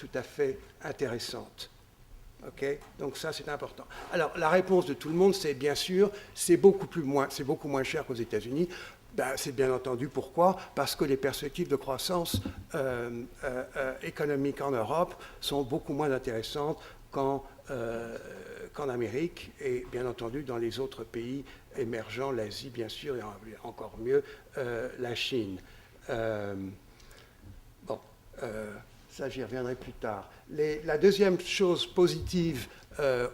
tout à fait intéressante. Okay, donc ça, c'est important. Alors, la réponse de tout le monde, c'est bien sûr, c'est beaucoup moins cher qu'aux États-Unis. Ben, c'est bien entendu pourquoi? Parce que les perspectives de croissance économique en Europe sont beaucoup moins intéressantes qu'en Amérique et bien entendu dans les autres pays émergents, l'Asie bien sûr et encore mieux la Chine. Ça, j'y reviendrai plus tard. La deuxième chose positive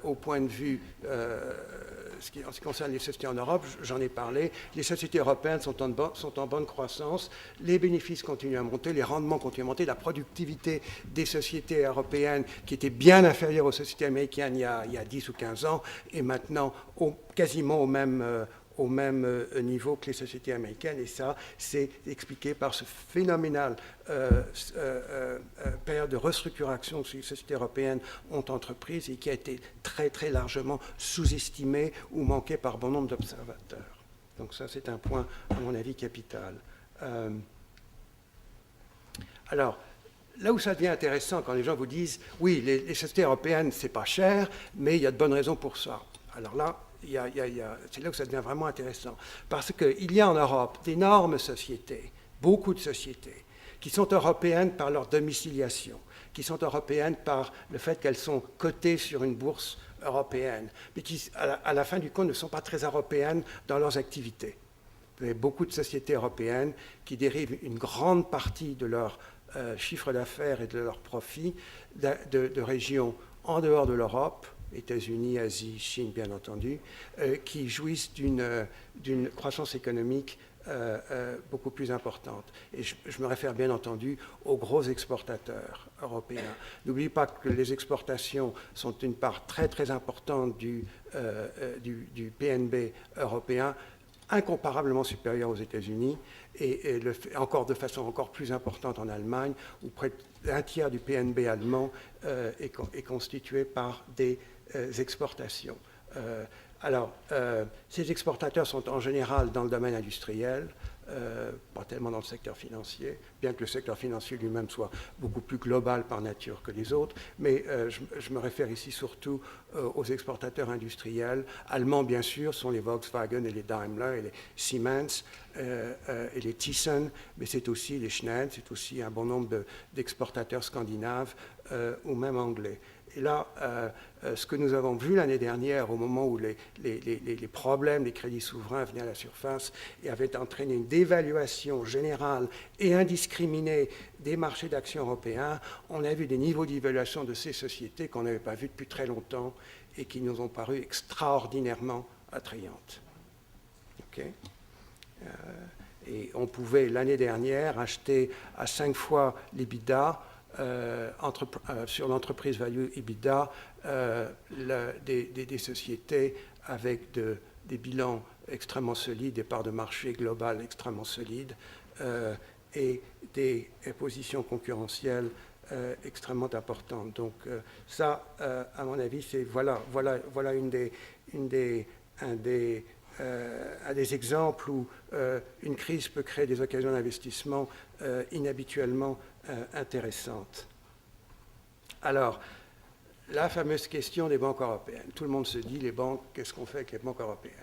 au point de vue, en ce qui concerne les sociétés en Europe, j'en ai parlé, les sociétés européennes sont en bonne croissance, les bénéfices continuent à monter, les rendements continuent à monter, la productivité des sociétés européennes, qui étaient bien inférieures aux sociétés américaines il y a 10 ou 15 ans, est maintenant quasiment au même niveau que les sociétés américaines, et ça, c'est expliqué par ce phénoménal période de restructuration que les sociétés européennes ont entreprise et qui a été très, très largement sous-estimée ou manquée par bon nombre d'observateurs. Donc ça, c'est un point, à mon avis, capital. Alors, là où ça devient intéressant, quand les gens vous disent « Oui, les sociétés européennes, c'est pas cher, mais il y a de bonnes raisons pour ça. » Alors là, c'est là où ça devient vraiment intéressant. Parce qu'il y a en Europe d'énormes sociétés, beaucoup de sociétés, qui sont européennes par leur domiciliation, qui sont européennes par le fait qu'elles sont cotées sur une bourse européenne, mais qui, à la fin du compte, ne sont pas très européennes dans leurs activités. Vous avez beaucoup de sociétés européennes qui dérivent une grande partie de leur chiffre d'affaires et de leurs profits de régions en dehors de l'Europe, États-Unis, Asie, Chine, bien entendu, qui jouissent d'une croissance économique beaucoup plus importante. Et je me réfère bien entendu aux gros exportateurs européens. N'oubliez pas que les exportations sont une part très très importante du PNB européen, incomparablement supérieure aux États-Unis, et encore de façon encore plus importante en Allemagne, où près d'un tiers du PNB allemand est constitué par des exportations. Alors, ces exportateurs sont en général dans le domaine industriel, pas tellement dans le secteur financier, bien que le secteur financier lui-même soit beaucoup plus global par nature que les autres, mais je me réfère ici surtout aux exportateurs industriels. Allemands, bien sûr, sont les Volkswagen et les Daimler et les Siemens et les Thyssen, mais c'est aussi les Schneider, c'est aussi un bon nombre d'exportateurs scandinaves ou même anglais. Et là, ce que nous avons vu l'année dernière, au moment où les problèmes des crédits souverains venaient à la surface et avaient entraîné une dévaluation générale et indiscriminée des marchés d'actions européens, on a vu des niveaux d'évaluation de ces sociétés qu'on n'avait pas vus depuis très longtemps et qui nous ont paru extraordinairement attrayantes. Okay. Et on pouvait, l'année dernière, acheter à 5 fois l'EBITDA sur l'entreprise value EBITDA des sociétés avec des bilans extrêmement solides, des parts de marché globales extrêmement solides et des positions concurrentielles extrêmement importantes. Donc ça, à mon avis, c'est voilà un des exemples où une crise peut créer des occasions d'investissement inhabituellement intéressantes. Alors, la fameuse question des banques européennes. Tout le monde se dit, les banques, qu'est-ce qu'on fait avec les banques européennes?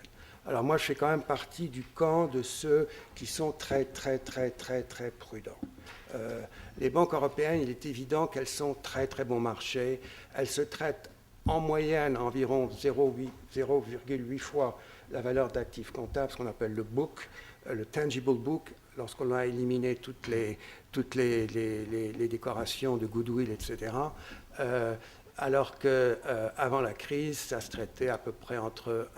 Alors moi, je fais quand même partie du camp de ceux qui sont très, très, très, très, très prudents. Les banques européennes, il est évident qu'elles sont très, très bon marché. Elles se traitent en moyenne environ 0,8 fois la valeur d'actifs comptables, ce qu'on appelle le book, le tangible book, lorsqu'on a éliminé toutes les décorations de goodwill, etc. Alors qu'avant la crise, ça se traitait à peu près entre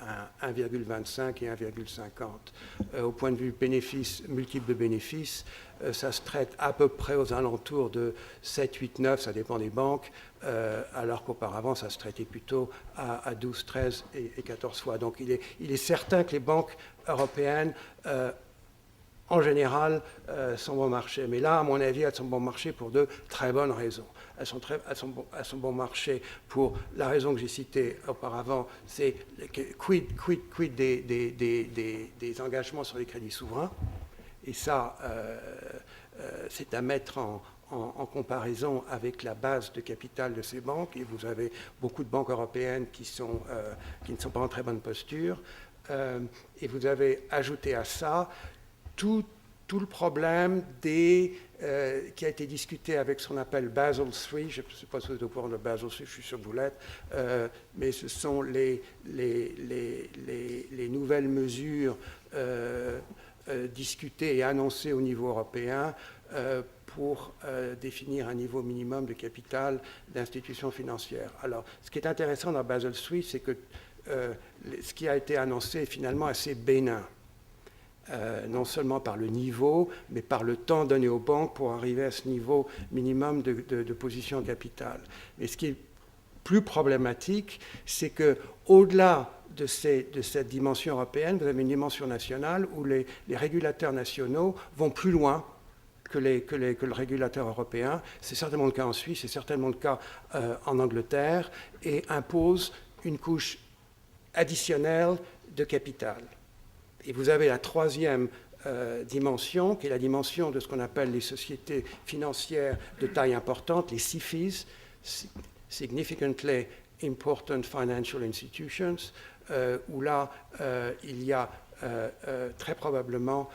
1,25 et 1,50. Au point de vue bénéfice, multiple de bénéfices, ça se traite à peu près aux alentours de 7, 8, 9, ça dépend des banques, alors qu'auparavant, ça se traitait plutôt à 12, 13 et 14 fois. Donc il est certain que les banques européennes en général, sont bon marché. Mais là, à mon avis, elles sont bon marché pour de très bonnes raisons. Elles sont bon marché pour la raison que j'ai citée auparavant, c'est quid des engagements sur les crédits souverains. Et ça, c'est à mettre en comparaison avec la base de capital de ces banques, et vous avez beaucoup de banques européennes qui ne sont pas en très bonne posture, et vous avez ajouté à ça tout le problème qui a été discuté avec ce qu'on appelle Basel III. Je ne sais pas si vous êtes au courant de Basel III, je suis sûr que vous l'êtes, mais ce sont les nouvelles mesures discutées et annoncées au niveau européen pour définir un niveau minimum de capital d'institutions financières. Alors, ce qui est intéressant dans Basel III, c'est que ce qui a été annoncé est finalement assez bénin. Non seulement par le niveau, mais par le temps donné aux banques pour arriver à ce niveau minimum de position en capital. Mais ce qui est plus problématique, c'est qu'au-delà de cette dimension européenne, vous avez une dimension nationale où les régulateurs nationaux vont plus loin que le régulateur européen. C'est certainement le cas en Suisse, c'est certainement le cas en Angleterre, et imposent une couche additionnelle de capital. Et vous avez la troisième dimension, qui est la dimension de ce qu'on appelle les sociétés financières de taille importante, les SIFIs, Significantly Important Financial Institutions, où là, il y a très probablement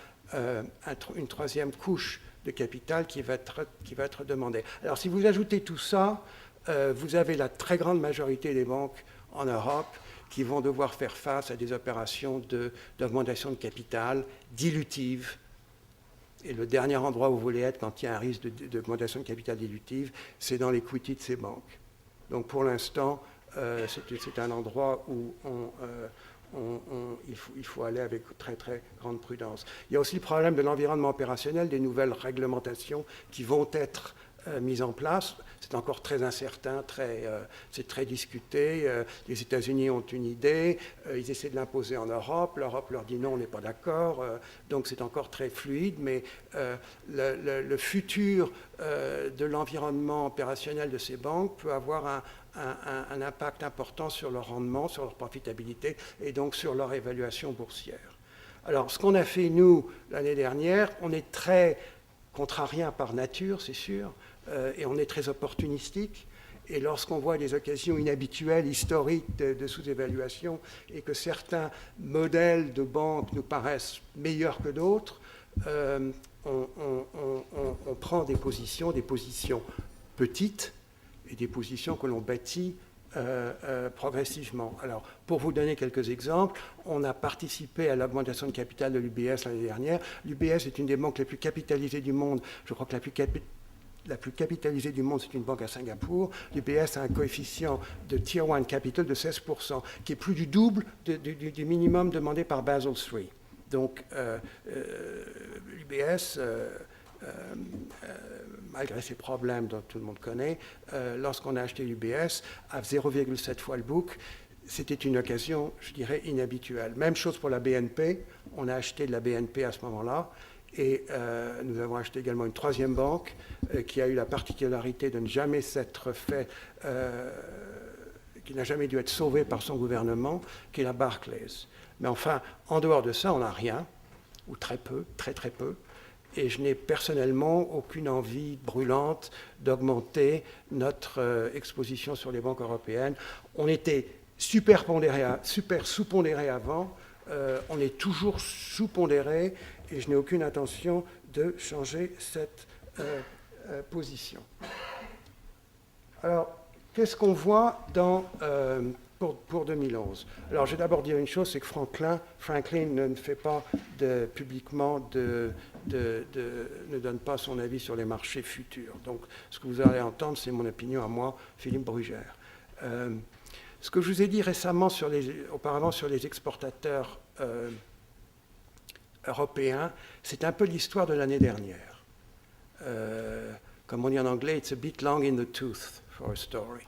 une troisième couche de capital qui va être demandée. Alors, si vous ajoutez tout ça, vous avez la très grande majorité des banques en Europe qui vont devoir faire face à des opérations d'augmentation de capital dilutives. Et le dernier endroit où vous voulez être quand il y a un risque d'augmentation de capital dilutive, c'est dans l'equity de ces banques. Donc pour l'instant, c'est un endroit où il faut aller avec très très grande prudence. Il y a aussi le problème de l'environnement opérationnel, des nouvelles réglementations qui vont être mise en place. C'est encore très incertain, c'est très discuté. Les États-Unis ont une idée, ils essaient de l'imposer en Europe. L'Europe leur dit non, on n'est pas d'accord. Donc c'est encore très fluide, mais le futur de l'environnement opérationnel de ces banques peut avoir un impact important sur leur rendement, sur leur profitabilité et donc sur leur évaluation boursière. Alors, ce qu'on a fait, nous, l'année dernière, on est très contrarien par nature, c'est sûr, et on est très opportunistique. Et lorsqu'on voit des occasions inhabituelles, historiques de sous-évaluation, et que certains modèles de banques nous paraissent meilleurs que d'autres, on prend des positions petites, et des positions que l'on bâtit progressivement. Alors, pour vous donner quelques exemples, on a participé à l'augmentation de capital de l'UBS l'année dernière. L'UBS est une des banques les plus capitalisées du monde. Je crois que la plus capitalisée du monde, c'est une banque à Singapour. L'UBS a un coefficient de Tier 1 Capital de 16%, qui est plus du double du minimum demandé par Basel III. Donc, l'UBS, malgré ses problèmes dont tout le monde connaît, lorsqu'on a acheté l'UBS, à 0,7 fois le book, c'était une occasion, je dirais, inhabituelle. Même chose pour la BNP. On a acheté de la BNP à ce moment-là. Et nous avons acheté également une troisième banque qui a eu la particularité de ne jamais s'être fait, qui n'a jamais dû être sauvée par son gouvernement, qui est la Barclays. Mais enfin, en dehors de ça, on n'a rien, ou très peu, très très peu. Et je n'ai personnellement aucune envie brûlante d'augmenter notre exposition sur les banques européennes. On était super sous-pondéré avant, on est toujours sous-pondéré, et je n'ai aucune intention de changer cette position. Alors, qu'est-ce qu'on voit pour 2011 ? Alors, je vais d'abord dire une chose, c'est que Franklin ne fait pas publiquement ne donne pas son avis sur les marchés futurs. Donc, ce que vous allez entendre, c'est mon opinion à moi, Philippe Brugère. Ce que je vous ai dit récemment auparavant sur les exportateurs européens, c'est un peu l'histoire de l'année dernière. Comme on dit en anglais, it's a bit long in the tooth for a story.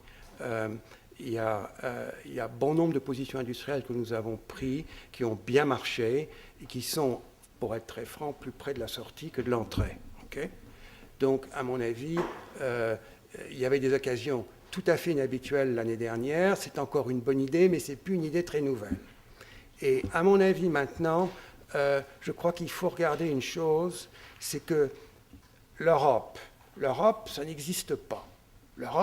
Il y a bon nombre de positions industrielles que nous avons prises, qui ont bien marché et qui sont, pour être très franc, plus près de la sortie que de l'entrée. Okay ? Donc, à mon avis, il y avait des occasions tout à fait inhabituelles l'année dernière. C'est encore une bonne idée, mais ce n'est plus une idée très nouvelle. Et à mon avis, maintenant, je crois qu'il faut regarder une chose, c'est que l'Europe L'Europe, ça n'existe pas. L'Europe,